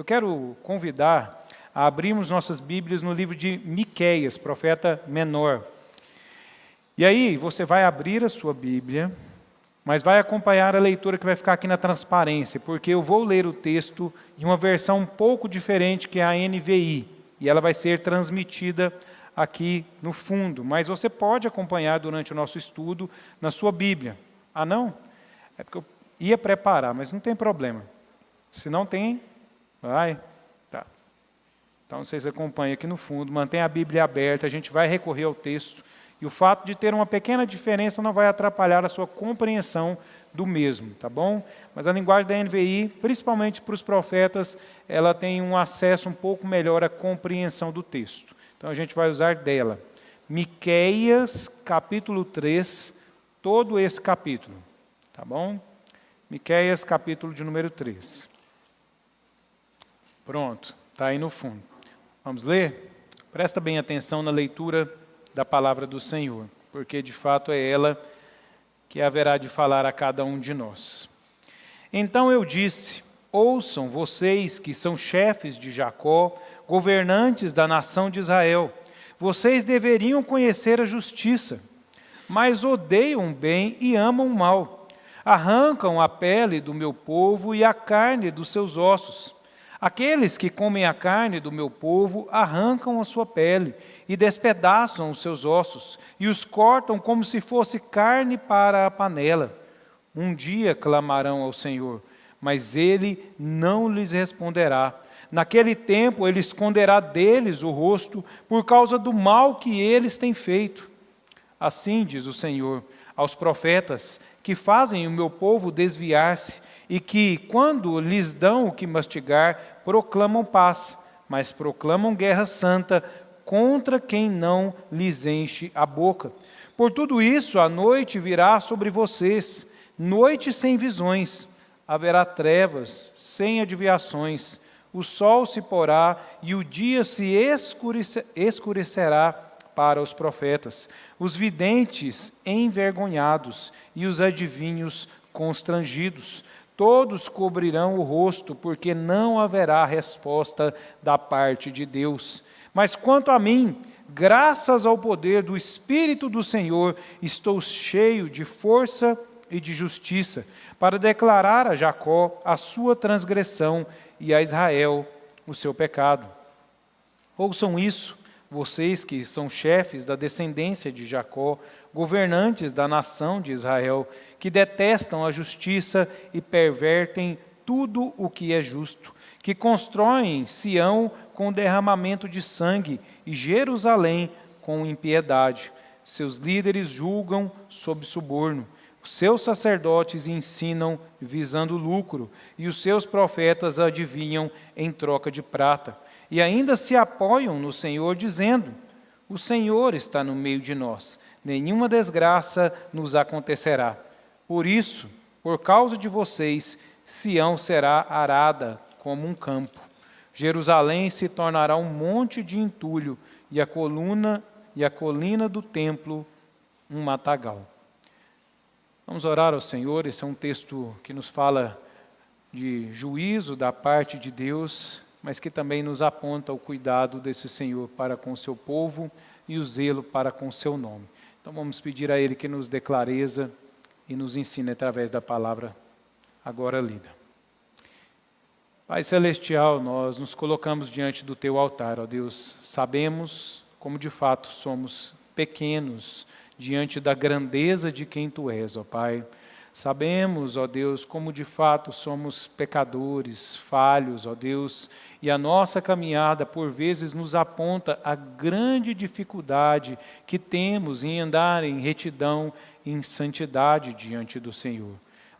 Eu quero convidar a abrirmos nossas Bíblias no livro de Miqueias, profeta menor. E aí, você vai abrir a sua Bíblia, mas vai acompanhar a leitura que vai ficar aqui na transparência, porque eu vou ler o texto em uma versão um pouco diferente que é a NVI, e ela vai ser transmitida aqui no fundo, mas você pode acompanhar durante o nosso estudo na sua Bíblia. Ah, não? É porque eu ia preparar, mas não tem problema. Se não tem, vai. Tá. Então, vocês acompanham aqui no fundo, mantenha a Bíblia aberta, a gente vai recorrer ao texto, e o fato de ter uma pequena diferença não vai atrapalhar a sua compreensão do mesmo, tá bom? Mas a linguagem da NVI, principalmente para os profetas, ela tem um acesso um pouco melhor à compreensão do texto. Então, a gente vai usar dela. Miqueias, capítulo 3, todo esse capítulo, tá bom? Miqueias, capítulo de número 3. Pronto, está aí no fundo. Vamos ler? Presta bem atenção na leitura da palavra do Senhor, porque de fato é ela que haverá de falar a cada um de nós. Então eu disse: ouçam vocês que são chefes de Jacó, governantes da nação de Israel. Vocês deveriam conhecer a justiça, mas odeiam o bem e amam o mal. Arrancam a pele do meu povo e a carne dos seus ossos. Aqueles que comem a carne do meu povo arrancam a sua pele e despedaçam os seus ossos e os cortam como se fosse carne para a panela. Um dia clamarão ao Senhor, mas Ele não lhes responderá. Naquele tempo Ele esconderá deles o rosto por causa do mal que eles têm feito. Assim diz o Senhor aos profetas que fazem o meu povo desviar-se e que, quando lhes dão o que mastigar, proclamam paz, mas proclamam guerra santa contra quem não lhes enche a boca. Por tudo isso, a noite virá sobre vocês, noite sem visões, haverá trevas, sem adivinhações, o sol se porá e o dia se escurecerá para os profetas, os videntes envergonhados e os adivinhos constrangidos. Todos cobrirão o rosto, porque não haverá resposta da parte de Deus. Mas quanto a mim, graças ao poder do Espírito do Senhor, estou cheio de força e de justiça, para declarar a Jacó a sua transgressão e a Israel o seu pecado. Ouçam isso, vocês que são chefes da descendência de Jacó, governantes da nação de Israel, que detestam a justiça e pervertem tudo o que é justo, que constroem Sião com derramamento de sangue e Jerusalém com impiedade. Seus líderes julgam sob suborno, os seus sacerdotes ensinam visando lucro, e os seus profetas adivinham em troca de prata. E ainda se apoiam no Senhor, dizendo: o Senhor está no meio de nós, nenhuma desgraça nos acontecerá. Por isso, por causa de vocês, Sião será arada como um campo. Jerusalém se tornará um monte de entulho, e a colina do templo um matagal. Vamos orar ao Senhor. Esse é um texto que nos fala de juízo da parte de Deus, mas que também nos aponta o cuidado desse Senhor para com o seu povo e o zelo para com o seu nome. Então vamos pedir a Ele que nos dê clareza e nos ensine através da palavra agora lida. Pai Celestial, nós nos colocamos diante do Teu altar, ó Deus. Sabemos como de fato somos pequenos diante da grandeza de quem Tu és, ó Pai. Sabemos, ó Deus, como de fato somos pecadores, falhos, ó Deus, e a nossa caminhada por vezes nos aponta a grande dificuldade que temos em andar em retidão e em santidade diante do Senhor.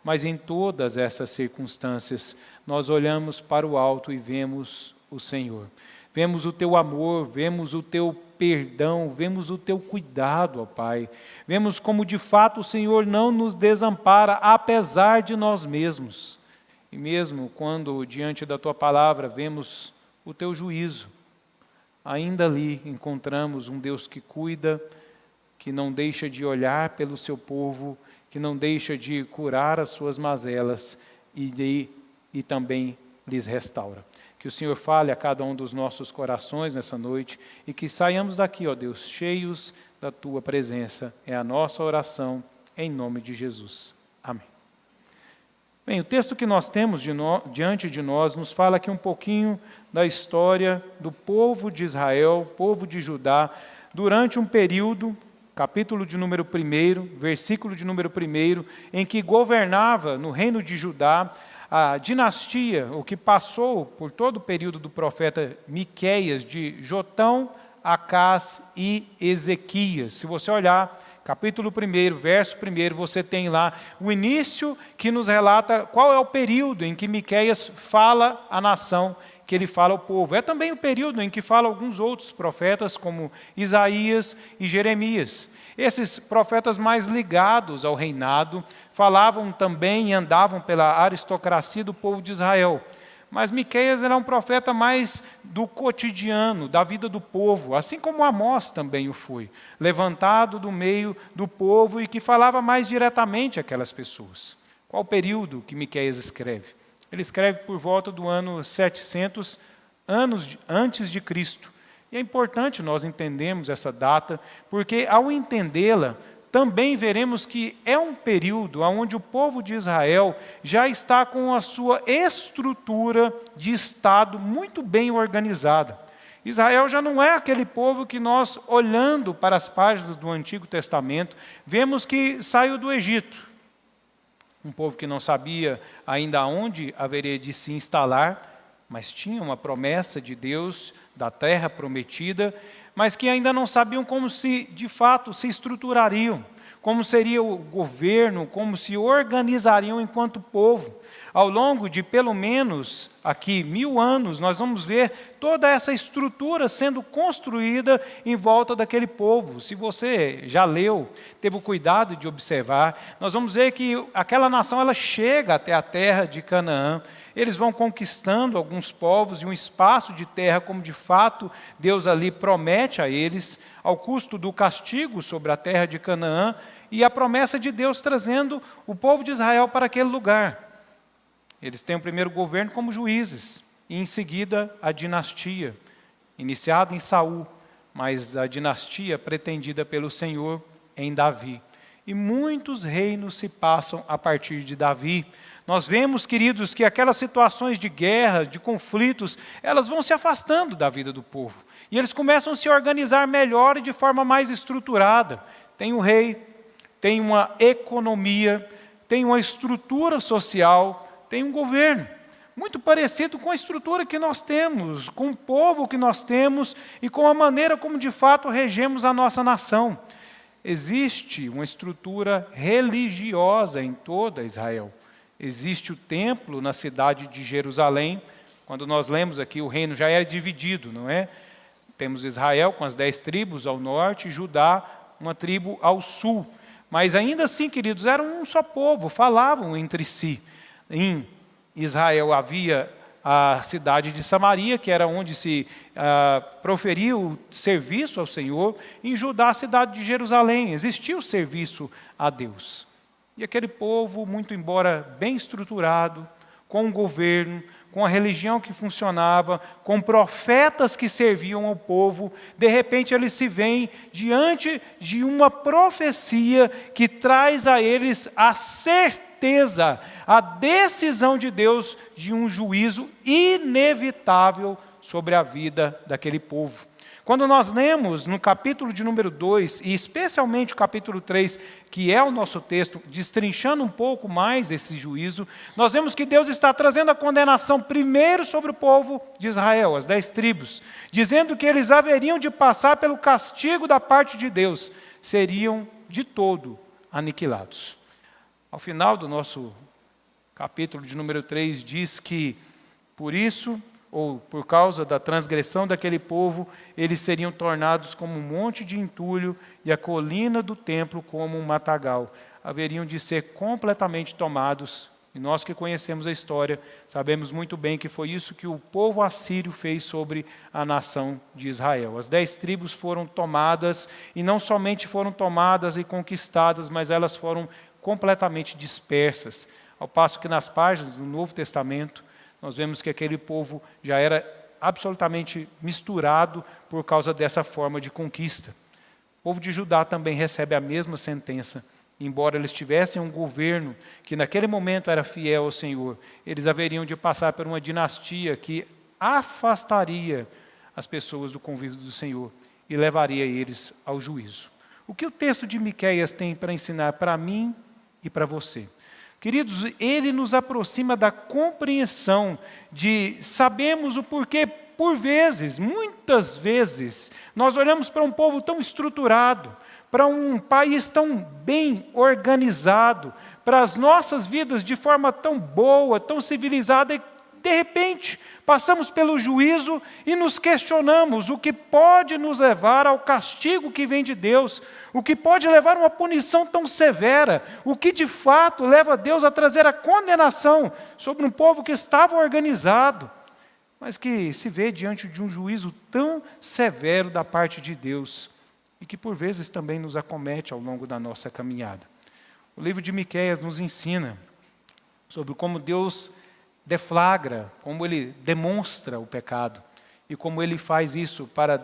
Mas em todas essas circunstâncias, nós olhamos para o alto e vemos o Senhor. Vemos o Teu amor, vemos o Teu perdão, vemos o Teu cuidado, ó Pai. Vemos como de fato o Senhor não nos desampara, apesar de nós mesmos. E mesmo quando diante da Tua palavra vemos o Teu juízo, ainda ali encontramos um Deus que cuida, que não deixa de olhar pelo seu povo, que não deixa de curar as suas mazelas e também lhes restaura. Que o Senhor fale a cada um dos nossos corações nessa noite e que saiamos daqui, ó Deus, cheios da Tua presença. É a nossa oração, em nome de Jesus. Amém. Bem, o texto que nós temos diante de nós nos fala aqui um pouquinho da história do povo de Israel, povo de Judá, durante um período, capítulo de número 1, versículo de número 1, em que governava no reino de Judá a dinastia, o que passou por todo o período do profeta Miqueias, de Jotão, Acás e Ezequias. Se você olhar, capítulo 1, verso 1, você tem lá o início que nos relata qual é o período em que Miqueias fala à nação, que ele fala ao povo. É também o período em que fala alguns outros profetas, como Isaías e Jeremias. Esses profetas mais ligados ao reinado falavam também e andavam pela aristocracia do povo de Israel. Mas Miqueias era um profeta mais do cotidiano, da vida do povo, assim como Amós também o foi, levantado do meio do povo e que falava mais diretamente àquelas pessoas. Qual o período que Miqueias escreve? Ele escreve por volta do ano 700 anos antes de Cristo. E é importante nós entendermos essa data, porque ao entendê-la, também veremos que é um período onde o povo de Israel já está com a sua estrutura de Estado muito bem organizada. Israel já não é aquele povo que nós, olhando para as páginas do Antigo Testamento, vemos que saiu do Egito. Um povo que não sabia ainda onde haveria de se instalar, mas tinha uma promessa de Deus da terra prometida, mas que ainda não sabiam como se, de fato, se estruturariam, como seria o governo, como se organizariam enquanto povo. Ao longo de pelo menos aqui 1000 anos, nós vamos ver toda essa estrutura sendo construída em volta daquele povo. Se você já leu, teve o cuidado de observar, nós vamos ver que aquela nação ela chega até a terra de Canaã. Eles vão conquistando alguns povos e um espaço de terra, como de fato Deus ali promete a eles, ao custo do castigo sobre a terra de Canaã, e a promessa de Deus trazendo o povo de Israel para aquele lugar. Eles têm o primeiro governo como juízes, e em seguida a dinastia, iniciada em Saul, mas a dinastia pretendida pelo Senhor em Davi. E muitos reinos se passam a partir de Davi. Nós vemos, queridos, que aquelas situações de guerra, de conflitos, elas vão se afastando da vida do povo. E eles começam a se organizar melhor e de forma mais estruturada. Tem um rei, tem uma economia, tem uma estrutura social, tem um governo, muito parecido com a estrutura que nós temos, com o povo que nós temos e com a maneira como de fato regemos a nossa nação. Existe uma estrutura religiosa em toda Israel. Existe o templo na cidade de Jerusalém. Quando nós lemos aqui, o reino já era dividido, não é? Temos Israel com as 10 tribos ao norte, Judá, uma tribo ao sul. Mas ainda assim, queridos, eram um só povo, falavam entre si. Em Israel havia a cidade de Samaria, que era onde se proferia o serviço ao Senhor. Em Judá, a cidade de Jerusalém, existia o serviço a Deus. E aquele povo, muito embora bem estruturado, com um governo, com a religião que funcionava, com profetas que serviam ao povo, de repente eles se veem diante de uma profecia que traz a eles a certeza, a decisão de Deus de um juízo inevitável sobre a vida daquele povo. Quando nós lemos no capítulo de número 2, e especialmente o capítulo 3, que é o nosso texto, destrinchando um pouco mais esse juízo, nós vemos que Deus está trazendo a condenação primeiro sobre o povo de Israel, as 10 tribos, dizendo que eles haveriam de passar pelo castigo da parte de Deus, seriam de todo aniquilados. Ao final do nosso capítulo de número 3, diz que, por isso, ou por causa da transgressão daquele povo, eles seriam tornados como um monte de entulho e a colina do templo como um matagal. Haveriam de ser completamente tomados, e nós que conhecemos a história, sabemos muito bem que foi isso que o povo assírio fez sobre a nação de Israel. As 10 tribos foram tomadas, e não somente foram tomadas e conquistadas, mas elas foram completamente dispersas. Ao passo que nas páginas do Novo Testamento, nós vemos que aquele povo já era absolutamente misturado por causa dessa forma de conquista. O povo de Judá também recebe a mesma sentença. Embora eles tivessem um governo que naquele momento era fiel ao Senhor, eles haveriam de passar por uma dinastia que afastaria as pessoas do convívio do Senhor e levaria eles ao juízo. O que o texto de Miqueias tem para ensinar para mim e para você? Queridos, ele nos aproxima da compreensão de sabemos o porquê, por vezes, muitas vezes, nós olhamos para um povo tão estruturado, para um país tão bem organizado, para as nossas vidas de forma tão boa, tão civilizada, e de repente passamos pelo juízo e nos questionamos o que pode nos levar ao castigo que vem de Deus, o que pode levar a uma punição tão severa, o que de fato leva Deus a trazer a condenação sobre um povo que estava organizado, mas que se vê diante de um juízo tão severo da parte de Deus e que por vezes também nos acomete ao longo da nossa caminhada. O livro de Miqueias nos ensina sobre como Deus deflagra, como Ele demonstra o pecado e como Ele faz isso para,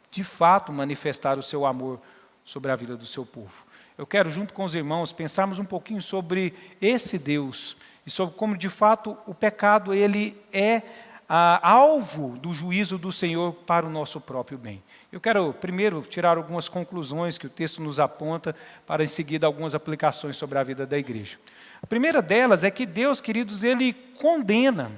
de fato, manifestar o seu amor sobre a vida do seu povo. Eu quero, junto com os irmãos, pensarmos um pouquinho sobre esse Deus e sobre como, de fato, o pecado ele é alvo do juízo do Senhor para o nosso próprio bem. Eu quero primeiro tirar algumas conclusões que o texto nos aponta, para em seguida algumas aplicações sobre a vida da igreja. A primeira delas é que Deus, queridos, Ele condena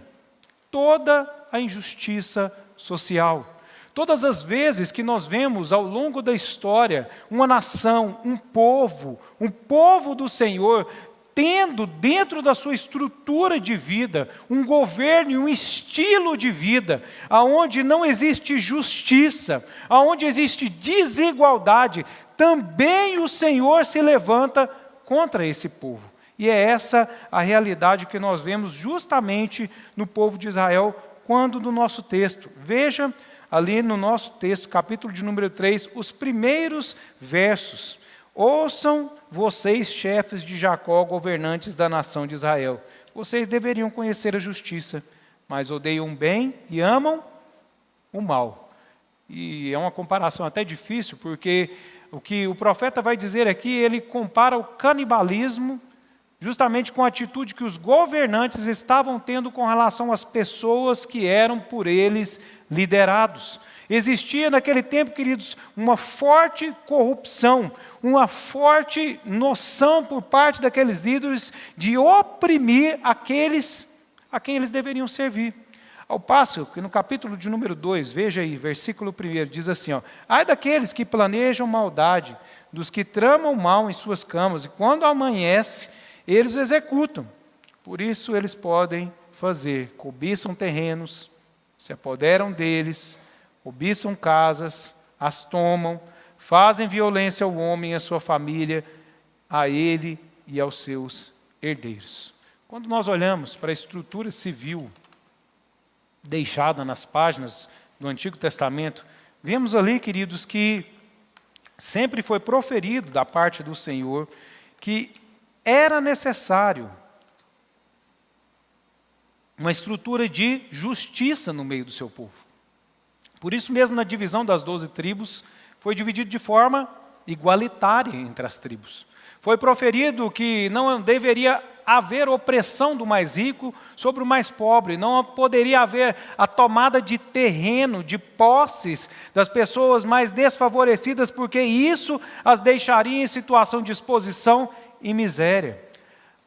toda a injustiça social. Todas as vezes que nós vemos ao longo da história uma nação, um povo do Senhor, tendo dentro da sua estrutura de vida um governo e um estilo de vida aonde não existe justiça, aonde existe desigualdade, também o Senhor se levanta contra esse povo. E é essa a realidade que nós vemos justamente no povo de Israel, quando no nosso texto. Veja ali no nosso texto, capítulo de número 3, os primeiros versos. Ouçam vocês, chefes de Jacó, governantes da nação de Israel. Vocês deveriam conhecer a justiça, mas odeiam o bem e amam o mal. E é uma comparação até difícil, porque o que o profeta vai dizer aqui, ele compara o canibalismo justamente com a atitude que os governantes estavam tendo com relação às pessoas que eram por eles liderados. Existia naquele tempo, queridos, uma forte corrupção, uma forte noção por parte daqueles líderes de oprimir aqueles a quem eles deveriam servir. Ao passo que no capítulo de número 2, veja aí, versículo 1, diz assim, ai daqueles que planejam maldade, dos que tramam mal em suas camas, e quando amanhece, eles executam. Por isso eles podem fazer, cobiçam terrenos, se apoderam deles, cobiçam casas, as tomam, fazem violência ao homem e à sua família, a ele e aos seus herdeiros. Quando nós olhamos para a estrutura civil deixada nas páginas do Antigo Testamento, vemos ali, queridos, que sempre foi proferido da parte do Senhor que era necessário uma estrutura de justiça no meio do seu povo. Por isso mesmo, na divisão das 12 tribos, foi dividido de forma igualitária entre as tribos. Foi proferido que não deveria haver opressão do mais rico sobre o mais pobre, não poderia haver a tomada de terreno, de posses das pessoas mais desfavorecidas, porque isso as deixaria em situação de exposição e miséria.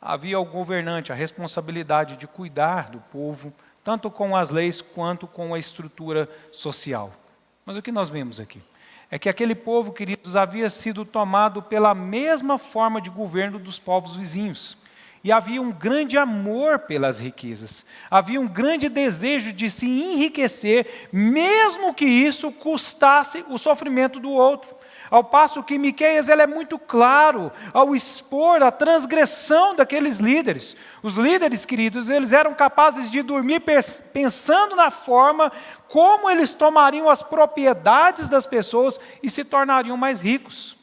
Havia ao governante a responsabilidade de cuidar do povo, tanto com as leis quanto com a estrutura social. Mas o que nós vemos aqui? É que aquele povo, queridos, havia sido tomado pela mesma forma de governo dos povos vizinhos. E havia um grande amor pelas riquezas. Havia um grande desejo de se enriquecer, mesmo que isso custasse o sofrimento do outro. Ao passo que Miqueias ele é muito claro ao expor a transgressão daqueles líderes. Os líderes, queridos, eles eram capazes de dormir pensando na forma como eles tomariam as propriedades das pessoas e se tornariam mais ricos.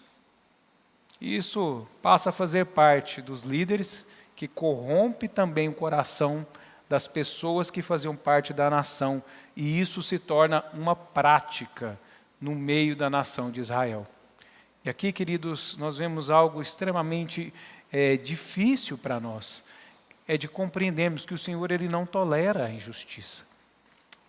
Isso passa a fazer parte dos líderes que corrompe também o coração das pessoas que faziam parte da nação, e isso se torna uma prática no meio da nação de Israel. E aqui, queridos, nós vemos algo extremamente difícil para nós, é de compreendermos que o Senhor ele não tolera a injustiça.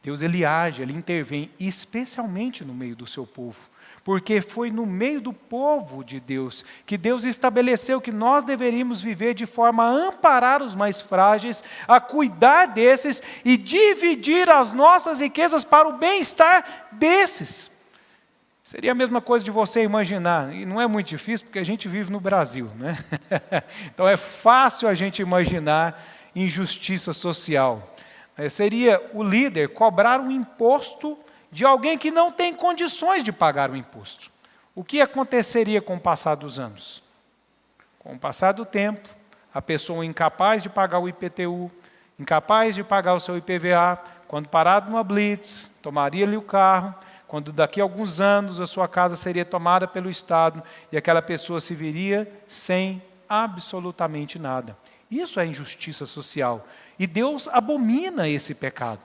Deus ele age, ele intervém, especialmente no meio do seu povo, porque foi no meio do povo de Deus que Deus estabeleceu que nós deveríamos viver de forma a amparar os mais frágeis, a cuidar desses e dividir as nossas riquezas para o bem-estar desses. Seria a mesma coisa de você imaginar, e não é muito difícil porque a gente vive no Brasil, né? Então é fácil a gente imaginar injustiça social. Seria o líder cobrar um imposto de alguém que não tem condições de pagar o imposto. O que aconteceria com o passar dos anos? Com o passar do tempo, a pessoa incapaz de pagar o IPTU, incapaz de pagar o seu IPVA, quando parado numa blitz, tomaria-lhe o carro, quando daqui a alguns anos a sua casa seria tomada pelo Estado e aquela pessoa se viria sem absolutamente nada. Isso é injustiça social. E Deus abomina esse pecado.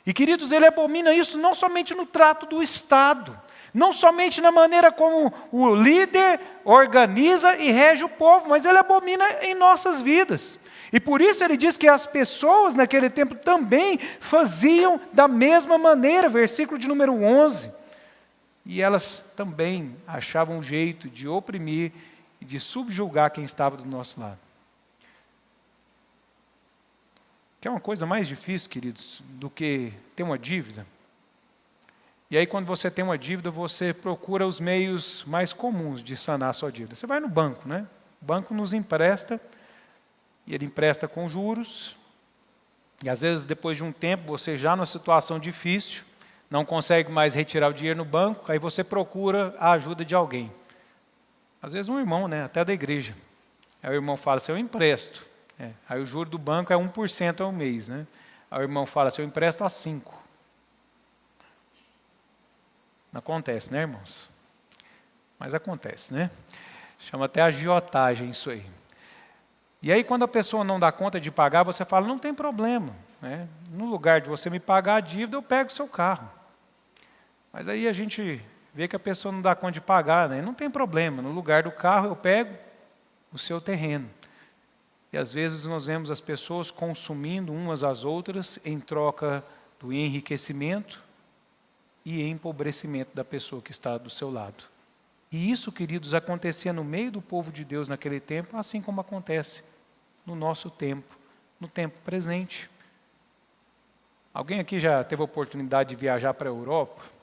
E, queridos, ele abomina isso não somente no trato do Estado, não somente na maneira como o líder organiza e rege o povo, mas ele abomina em nossas vidas. E por isso ele diz que as pessoas naquele tempo também faziam da mesma maneira, versículo de número 11. E elas também achavam um jeito de oprimir e de subjugar quem estava do nosso lado. Quer uma coisa mais difícil, queridos, do que ter uma dívida? E aí, quando você tem uma dívida, você procura os meios mais comuns de sanar a sua dívida. Você vai no banco, né? O banco nos empresta, e ele empresta com juros, e às vezes, depois de um tempo, você já numa situação difícil, não consegue mais retirar o dinheiro no banco, aí você procura a ajuda de alguém. Às vezes um irmão, né? Até da igreja. Aí o irmão fala assim, eu empresto. Aí o juro do banco é 1% ao mês, né? Aí o irmão fala assim, eu empresto a 5%. Não acontece, né, irmãos? Mas acontece, né? Chama até agiotagem isso aí. E aí quando a pessoa não dá conta de pagar, você fala, não tem problema, né? No lugar de você me pagar a dívida, eu pego o seu carro. Mas aí a gente vê que a pessoa não dá conta de pagar, né? Não tem problema, no lugar do carro eu pego o seu terreno. E às vezes nós vemos as pessoas consumindo umas às outras em troca do enriquecimento e empobrecimento da pessoa que está do seu lado. E isso, queridos, acontecia no meio do povo de Deus naquele tempo, assim como acontece no nosso tempo, no tempo presente. Alguém aqui já teve a oportunidade de viajar para a Europa?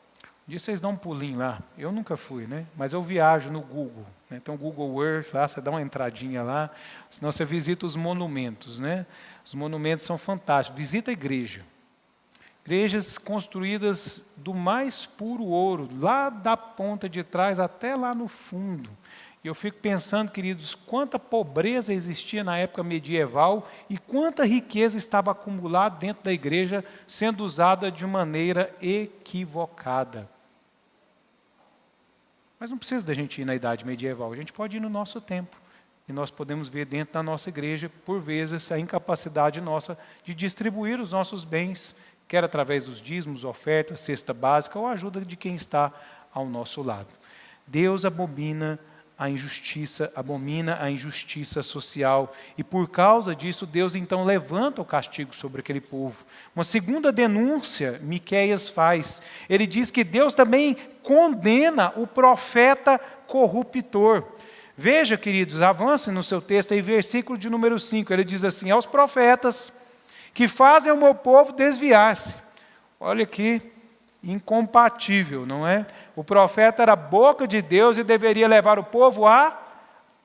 Um dia vocês dão um pulinho lá, eu nunca fui, né? Mas eu viajo no Google, né? Tem um Google Earth lá, você dá uma entradinha lá, senão você visita os monumentos, né? Os monumentos são fantásticos, visita a igreja. Igrejas construídas do mais puro ouro, lá da ponta de trás até lá no fundo. E eu fico pensando, queridos, quanta pobreza existia na época medieval e quanta riqueza estava acumulada dentro da igreja, sendo usada de maneira equivocada. Mas não precisa da gente ir na idade medieval, a gente pode ir no nosso tempo. E nós podemos ver dentro da nossa igreja, por vezes, a incapacidade nossa de distribuir os nossos bens, quer através dos dízimos, ofertas, cesta básica ou ajuda de quem está ao nosso lado. Deus abomina a injustiça social. E por causa disso, Deus então levanta o castigo sobre aquele povo. Uma segunda denúncia, Miqueias faz. Ele diz que Deus também condena o profeta corruptor. Veja, queridos, avancem no seu texto aí, versículo de número 5. Ele diz assim, aos profetas que fazem o meu povo desviar-se. Olha aqui, incompatível, não é? O profeta era a boca de Deus e deveria levar o povo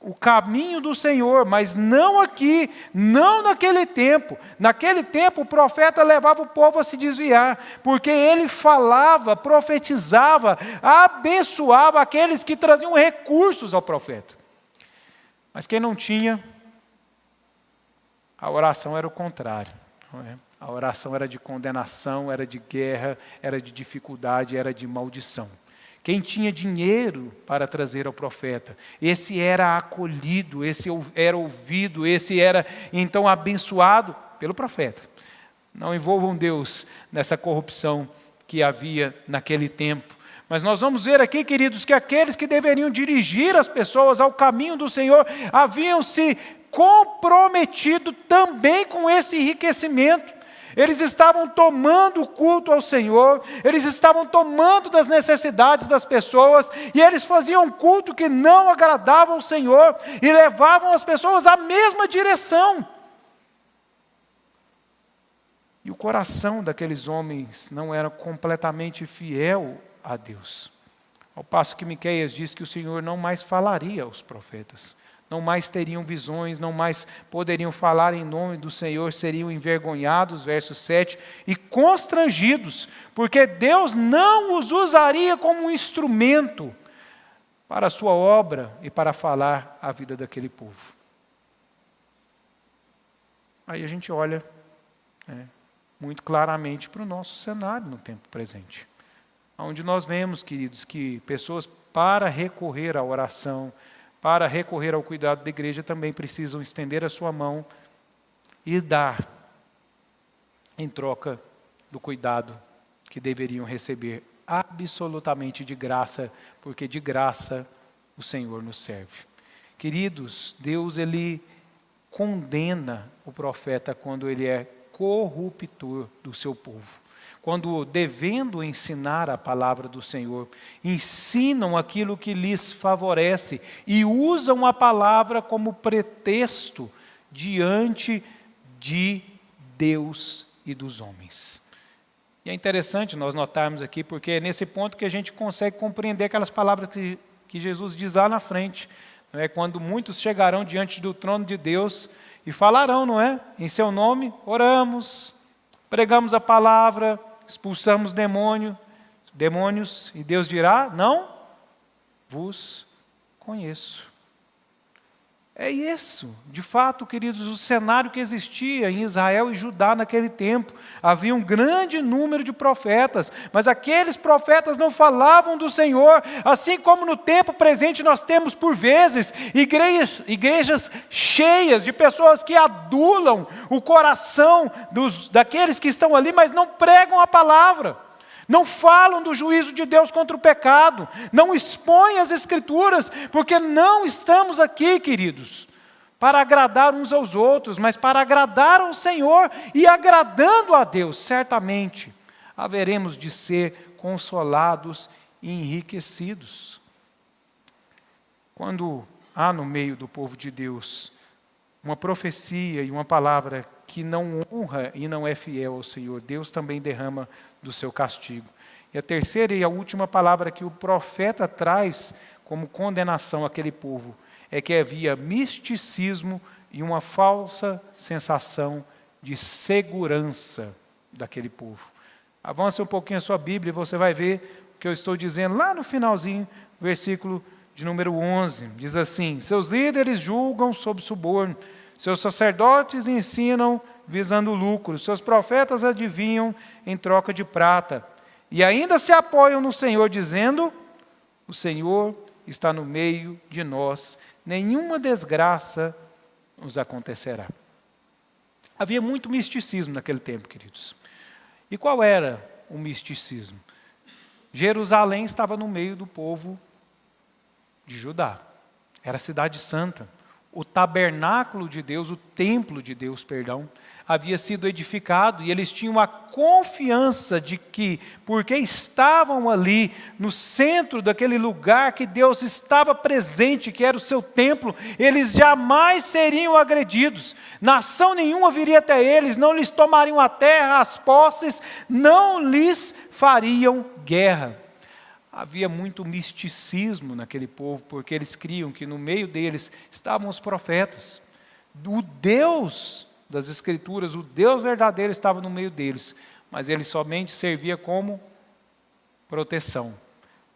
o caminho do Senhor, mas não aqui, não naquele tempo. Naquele tempo o profeta levava o povo a se desviar, porque ele falava, profetizava, abençoava aqueles que traziam recursos ao profeta. Mas quem não tinha, a oração era o contrário, não é? A oração era de condenação, era de guerra, era de dificuldade, era de maldição. Quem tinha dinheiro para trazer ao profeta, esse era acolhido, esse era ouvido, esse era então abençoado pelo profeta. Não envolvam Deus nessa corrupção que havia naquele tempo. Mas nós vamos ver aqui, queridos, que aqueles que deveriam dirigir as pessoas ao caminho do Senhor haviam se comprometido também com esse enriquecimento. Eles estavam tomando o culto ao Senhor, eles estavam tomando das necessidades das pessoas, e eles faziam um culto que não agradava ao Senhor, e levavam as pessoas à mesma direção. E o coração daqueles homens não era completamente fiel a Deus. Ao passo que Miqueias diz que o Senhor não mais falaria aos profetas, não mais teriam visões, não mais poderiam falar em nome do Senhor, seriam envergonhados, verso 7, e constrangidos, porque Deus não os usaria como um instrumento para a sua obra e para falar a vida daquele povo. Aí a gente olha muito claramente para o nosso cenário no tempo presente, onde nós vemos, queridos, que pessoas, para recorrer à oração, para recorrer ao cuidado da igreja, também precisam estender a sua mão e dar em troca do cuidado que deveriam receber absolutamente de graça, porque de graça o Senhor nos serve. Queridos, Deus, Ele condena o profeta quando ele é corruptor do seu povo. Quando, devendo ensinar a palavra do Senhor, ensinam aquilo que lhes favorece e usam a palavra como pretexto diante de Deus e dos homens. E é interessante nós notarmos aqui, porque é nesse ponto que a gente consegue compreender aquelas palavras que Jesus diz lá na frente. Não é? Quando muitos chegarão diante do trono de Deus e falarão, não é? Em seu nome, oramos, pregamos a palavra, expulsamos demônios, e Deus dirá, não vos conheço. É isso, de fato, queridos, o cenário que existia em Israel e Judá naquele tempo. Havia um grande número de profetas, mas aqueles profetas não falavam do Senhor, assim como no tempo presente nós temos por vezes igrejas cheias de pessoas que adulam o coração daqueles que estão ali, mas não pregam a palavra. Não falam do juízo de Deus contra o pecado, não expõem as Escrituras, porque não estamos aqui, queridos, para agradar uns aos outros, mas para agradar ao Senhor, e agradando a Deus, certamente, haveremos de ser consolados e enriquecidos. Quando há no meio do povo de Deus uma profecia e uma palavra que não honra e não é fiel ao Senhor, Deus também derrama do seu castigo. E a terceira e a última palavra que o profeta traz como condenação àquele povo é que havia misticismo e uma falsa sensação de segurança daquele povo. Avance um pouquinho a sua Bíblia e você vai ver o que eu estou dizendo lá no finalzinho, versículo de número 11. Diz assim: seus líderes julgam sob suborno, seus sacerdotes ensinam visando lucro, seus profetas adivinham em troca de prata, e ainda se apoiam no Senhor, dizendo: o Senhor está no meio de nós, nenhuma desgraça nos acontecerá. Havia muito misticismo naquele tempo, queridos. E qual era o misticismo? Jerusalém estava no meio do povo de Judá, era a cidade santa. O tabernáculo de Deus, o templo de Deus, perdão, havia sido edificado, e eles tinham a confiança de que, porque estavam ali no centro daquele lugar que Deus estava presente, que era o seu templo, eles jamais seriam agredidos. Nação nenhuma viria até eles, não lhes tomariam a terra, as posses, não lhes fariam guerra. Havia muito misticismo naquele povo, porque eles criam que no meio deles estavam os profetas. O Deus das Escrituras, o Deus verdadeiro estava no meio deles, mas ele somente servia como proteção.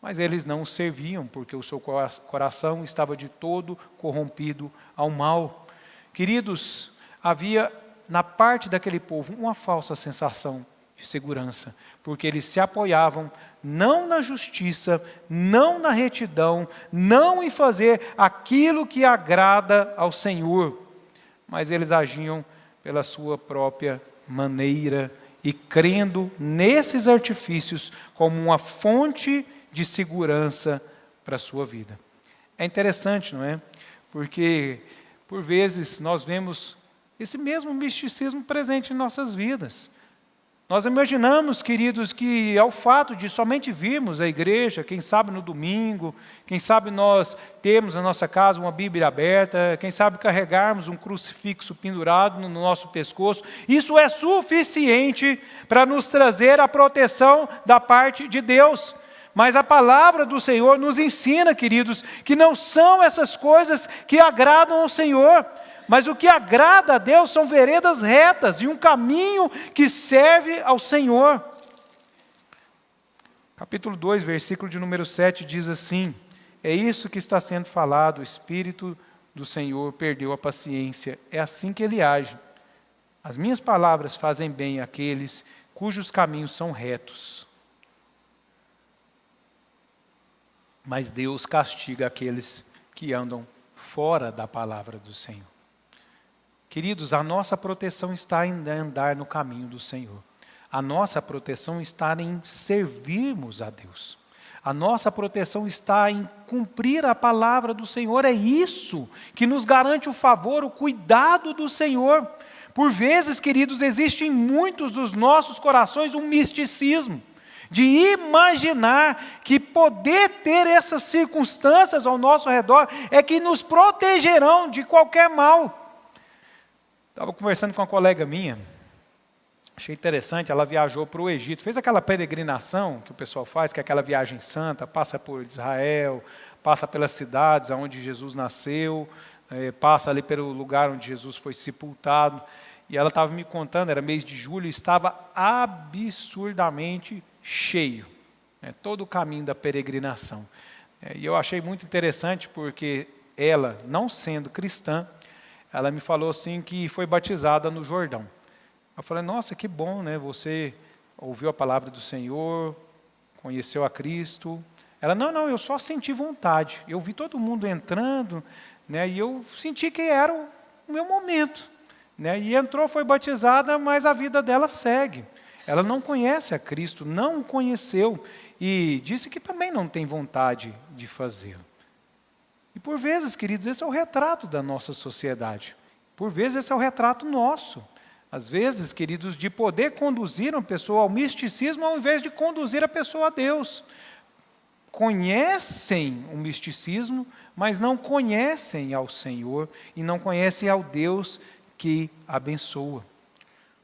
Mas eles não o serviam, porque o seu coração estava de todo corrompido ao mal. Queridos, havia na parte daquele povo uma falsa sensação de segurança, porque eles se apoiavam não na justiça, não na retidão, não em fazer aquilo que agrada ao Senhor, mas eles agiam pela sua própria maneira e crendo nesses artifícios como uma fonte de segurança para a sua vida. É interessante, não é? Porque, por vezes, nós vemos esse mesmo misticismo presente em nossas vidas. Nós imaginamos, queridos, que ao fato de somente virmos à igreja, quem sabe no domingo, quem sabe nós termos na nossa casa uma Bíblia aberta, quem sabe carregarmos um crucifixo pendurado no nosso pescoço, isso é suficiente para nos trazer a proteção da parte de Deus. Mas a palavra do Senhor nos ensina, queridos, que não são essas coisas que agradam ao Senhor. Mas o que agrada a Deus são veredas retas e um caminho que serve ao Senhor. Capítulo 2, versículo de número 7 diz assim: é isso que está sendo falado, o Espírito do Senhor perdeu a paciência, é assim que ele age. As minhas palavras fazem bem àqueles cujos caminhos são retos. Mas Deus castiga aqueles que andam fora da palavra do Senhor. Queridos, a nossa proteção está em andar no caminho do Senhor. A nossa proteção está em servirmos a Deus. A nossa proteção está em cumprir a palavra do Senhor. É isso que nos garante o favor, o cuidado do Senhor. Por vezes, queridos, existe em muitos dos nossos corações um misticismo de imaginar que poder ter essas circunstâncias ao nosso redor é que nos protegerão de qualquer mal. Estava conversando com uma colega minha, achei interessante, ela viajou para o Egito, fez aquela peregrinação que o pessoal faz, que é aquela viagem santa, passa por Israel, passa pelas cidades onde Jesus nasceu, passa ali pelo lugar onde Jesus foi sepultado, e ela estava me contando, era mês de julho, estava absurdamente cheio, todo o caminho da peregrinação. E eu achei muito interessante porque ela, não sendo cristã, ela me falou assim que foi batizada no Jordão. Eu falei, nossa, que bom, né? Você ouviu a palavra do Senhor, conheceu a Cristo. Ela, não, eu só senti vontade. Eu vi todo mundo entrando, né? E eu senti que era o meu momento, né? E entrou, foi batizada, mas a vida dela segue. Ela não conhece a Cristo, não o conheceu, e disse que também não tem vontade de fazê-lo. E por vezes, queridos, esse é o retrato da nossa sociedade. Por vezes, esse é o retrato nosso. Às vezes, queridos, de poder conduzir uma pessoa ao misticismo ao invés de conduzir a pessoa a Deus. Conhecem o misticismo, mas não conhecem ao Senhor e não conhecem ao Deus que abençoa.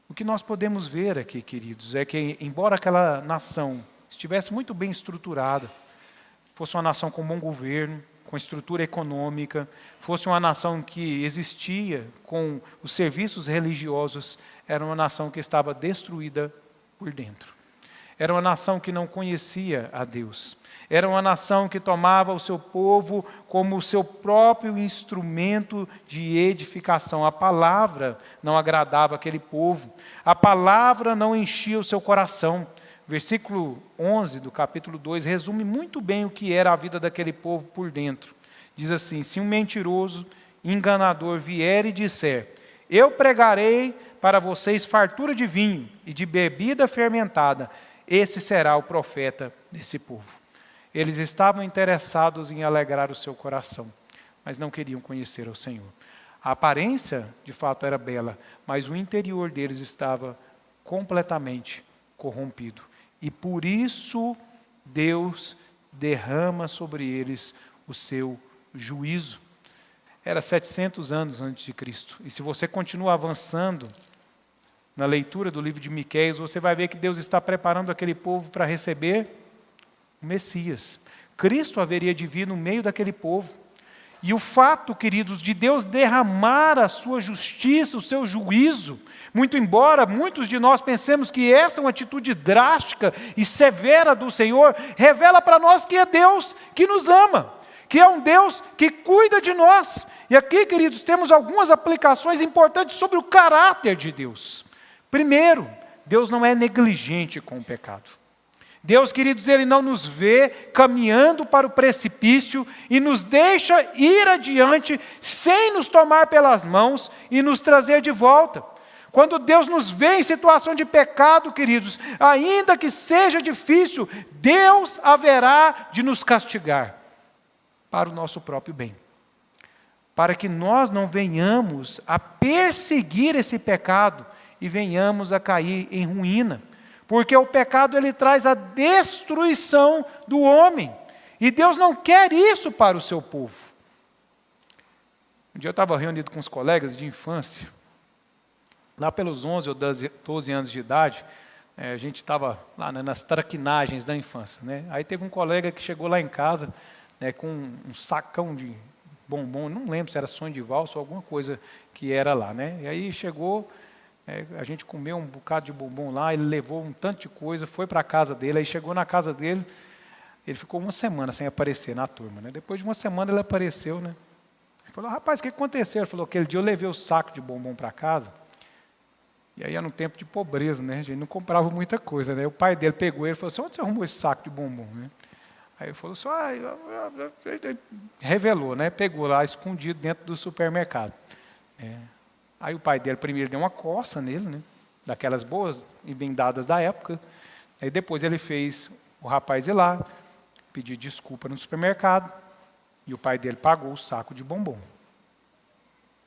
O que nós podemos ver aqui, queridos, é que, embora aquela nação estivesse muito bem estruturada, fosse uma nação com bom governo, com estrutura econômica, fosse uma nação que existia com os serviços religiosos, era uma nação que estava destruída por dentro. Era uma nação que não conhecia a Deus. Era uma nação que tomava o seu povo como o seu próprio instrumento de edificação. A palavra não agradava aquele povo. A palavra não enchia o seu coração. Versículo 11 do capítulo 2 resume muito bem o que era a vida daquele povo por dentro. Diz assim: se um mentiroso, enganador vier e disser, eu pregarei para vocês fartura de vinho e de bebida fermentada, esse será o profeta desse povo. Eles estavam interessados em alegrar o seu coração, mas não queriam conhecer o Senhor. A aparência, de fato, era bela, mas o interior deles estava completamente corrompido. E por isso Deus derrama sobre eles o seu juízo. Era 700 anos antes de Cristo. E se você continua avançando na leitura do livro de Miqueias, você vai ver que Deus está preparando aquele povo para receber o Messias. Cristo haveria de vir no meio daquele povo. E o fato, queridos, de Deus derramar a sua justiça, o seu juízo, muito embora muitos de nós pensemos que essa é uma atitude drástica e severa do Senhor, revela para nós que é Deus que nos ama, que é um Deus que cuida de nós. E aqui, queridos, temos algumas aplicações importantes sobre o caráter de Deus. Primeiro, Deus não é negligente com o pecado. Deus, queridos, Ele não nos vê caminhando para o precipício e nos deixa ir adiante sem nos tomar pelas mãos e nos trazer de volta. Quando Deus nos vê em situação de pecado, queridos, ainda que seja difícil, Deus haverá de nos castigar para o nosso próprio bem. Para que nós não venhamos a perseguir esse pecado e venhamos a cair em ruína. Porque o pecado ele traz a destruição do homem. E Deus não quer isso para o seu povo. Um dia eu estava reunido com os colegas de infância. Lá pelos 11 ou 12 anos de idade, a gente estava lá nas traquinagens da infância. Né? Aí teve um colega que chegou lá em casa com um sacão de bombom, não lembro se era sonho de valsa ou alguma coisa que era lá. Né? E aí chegou, a gente comeu um bocado de bombom lá, ele levou um tanto de coisa, foi para a casa dele, aí chegou na casa dele, ele ficou uma semana sem aparecer na turma. Né? Depois de uma semana ele apareceu. Né? Ele falou, rapaz, o que aconteceu? Ele falou, aquele dia eu levei o saco de bombom para casa. E aí era um tempo de pobreza, né? A gente não comprava muita coisa, né? O pai dele pegou ele e falou assim, onde você arrumou esse saco de bombom? Né? Aí ele falou assim, revelou, né? Pegou lá, escondido dentro do supermercado. Aí o pai dele primeiro deu uma coça nele, né? Daquelas boas e bem dadas da época. Aí depois ele fez o rapaz ir lá, pedir desculpa no supermercado, e o pai dele pagou o saco de bombom.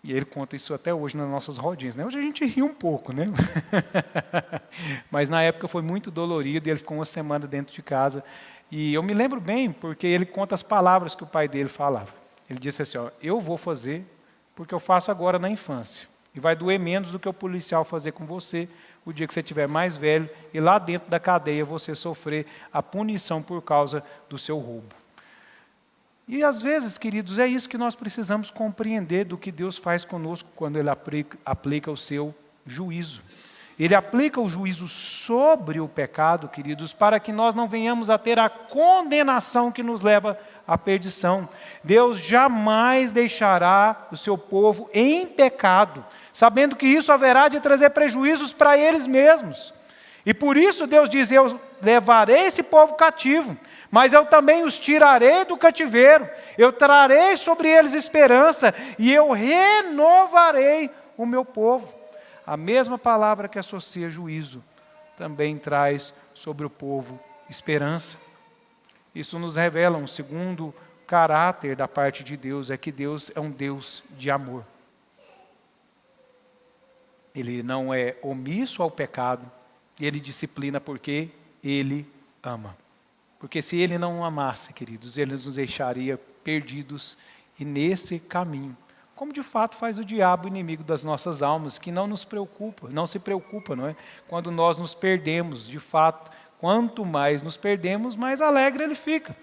E ele conta isso até hoje nas nossas rodinhas. Né? Hoje a gente ri um pouco, né? Mas na época foi muito dolorido e ele ficou uma semana dentro de casa. E eu me lembro bem, porque ele conta as palavras que o pai dele falava. Ele disse assim, eu vou fazer porque eu faço agora na infância. E vai doer menos do que o policial fazer com você o dia que você estiver mais velho e lá dentro da cadeia você sofrer a punição por causa do seu roubo. E às vezes, queridos, é isso que nós precisamos compreender do que Deus faz conosco quando Ele aplica o seu juízo. Ele aplica o juízo sobre o pecado, queridos, para que nós não venhamos a ter a condenação que nos leva à perdição. Deus jamais deixará o seu povo em pecado, sabendo que isso haverá de trazer prejuízos para eles mesmos. E por isso Deus diz, eu levarei esse povo cativo, mas eu também os tirarei do cativeiro, eu trarei sobre eles esperança e eu renovarei o meu povo. A mesma palavra que associa juízo também traz sobre o povo esperança. Isso nos revela um segundo caráter da parte de Deus, é que Deus é um Deus de amor. Ele não é omisso ao pecado, ele disciplina porque ele ama. Porque se ele não amasse, queridos, ele nos deixaria perdidos e nesse caminho. Como de fato faz o diabo, inimigo das nossas almas, que não nos preocupa, não se preocupa, não é? Quando nós nos perdemos, de fato, quanto mais nos perdemos, mais alegre ele fica.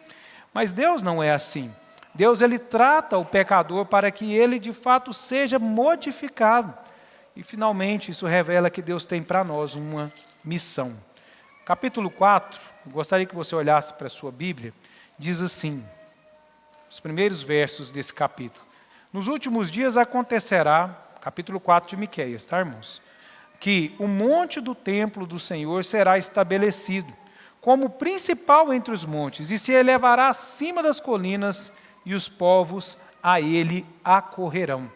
Mas Deus não é assim. Deus ele trata o pecador para que ele de fato seja modificado. E finalmente isso revela que Deus tem para nós uma missão. Capítulo 4, eu gostaria que você olhasse para a sua Bíblia, diz assim, os primeiros versos desse capítulo. Nos últimos dias acontecerá, capítulo 4 de Miqueias, tá, irmãos? Que o monte do templo do Senhor será estabelecido como principal entre os montes e se elevará acima das colinas e os povos a ele acorrerão.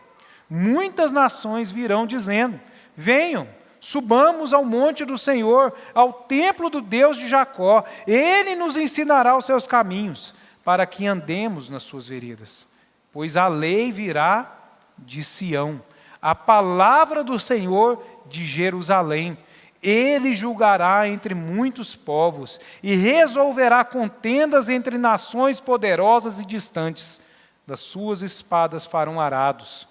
Muitas nações virão dizendo, venham, subamos ao monte do Senhor, ao templo do Deus de Jacó, ele nos ensinará os seus caminhos, para que andemos nas suas veredas. Pois a lei virá de Sião, a palavra do Senhor de Jerusalém. Ele julgará entre muitos povos e resolverá contendas entre nações poderosas e distantes. Das suas espadas farão arados,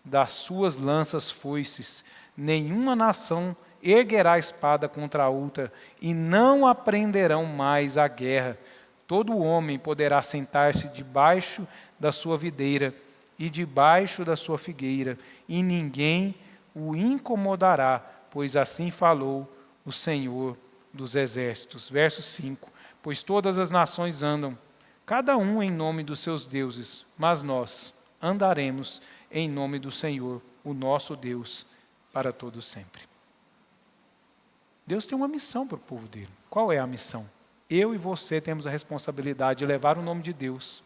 das suas lanças foices. Nenhuma nação erguerá espada contra a outra e não aprenderão mais a guerra. Todo homem poderá sentar-se debaixo da sua videira e debaixo da sua figueira, e ninguém o incomodará, pois assim falou o Senhor dos Exércitos. Verso 5. Pois todas as nações andam, cada um em nome dos seus deuses, mas nós andaremos em nome do Senhor, o nosso Deus, para todo sempre. Deus tem uma missão para o povo dele. Qual é a missão? Eu e você temos a responsabilidade de levar o nome de Deus.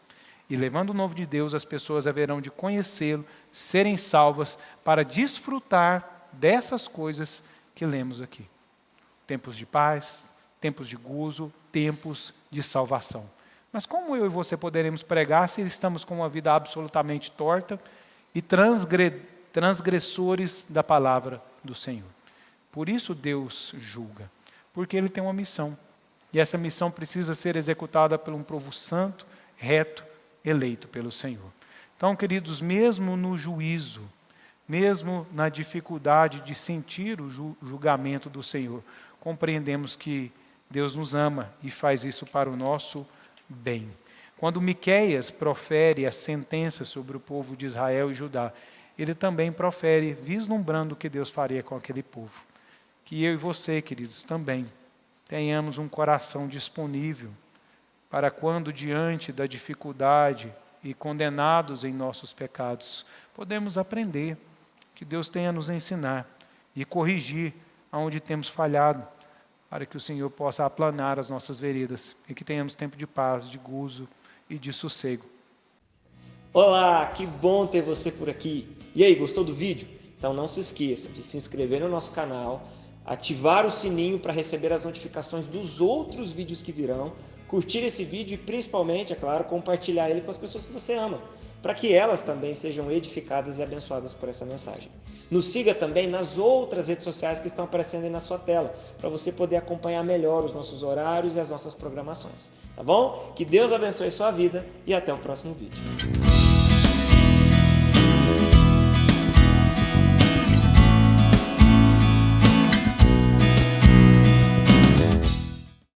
E levando o nome de Deus, as pessoas haverão de conhecê-lo, serem salvas, para desfrutar dessas coisas que lemos aqui. Tempos de paz, tempos de gozo, tempos de salvação. Mas como eu e você poderemos pregar se estamos com uma vida absolutamente torta e transgressores da palavra do Senhor? Por isso Deus julga, porque Ele tem uma missão. E essa missão precisa ser executada por um povo santo, reto, eleito pelo Senhor. Então, queridos, mesmo no juízo, mesmo na dificuldade de sentir o julgamento do Senhor, compreendemos que Deus nos ama e faz isso para o nosso bem. Quando Miqueias profere a sentença sobre o povo de Israel e Judá, ele também profere vislumbrando o que Deus faria com aquele povo. Que eu e você, queridos, também tenhamos um coração disponível para quando diante da dificuldade e condenados em nossos pecados, podemos aprender que Deus tenha a nos ensinar e corrigir aonde temos falhado, para que o Senhor possa aplanar as nossas veredas e que tenhamos tempo de paz, de gozo e de sossego. Olá, que bom ter você por aqui. E aí, gostou do vídeo? Então não se esqueça de se inscrever no nosso canal, ativar o sininho para receber as notificações dos outros vídeos que virão, curtir esse vídeo e principalmente, é claro, compartilhar ele com as pessoas que você ama, para que elas também sejam edificadas e abençoadas por essa mensagem. Nos siga também nas outras redes sociais que estão aparecendo aí na sua tela, para você poder acompanhar melhor os nossos horários e as nossas programações. Tá bom? Que Deus abençoe sua vida e até o próximo vídeo.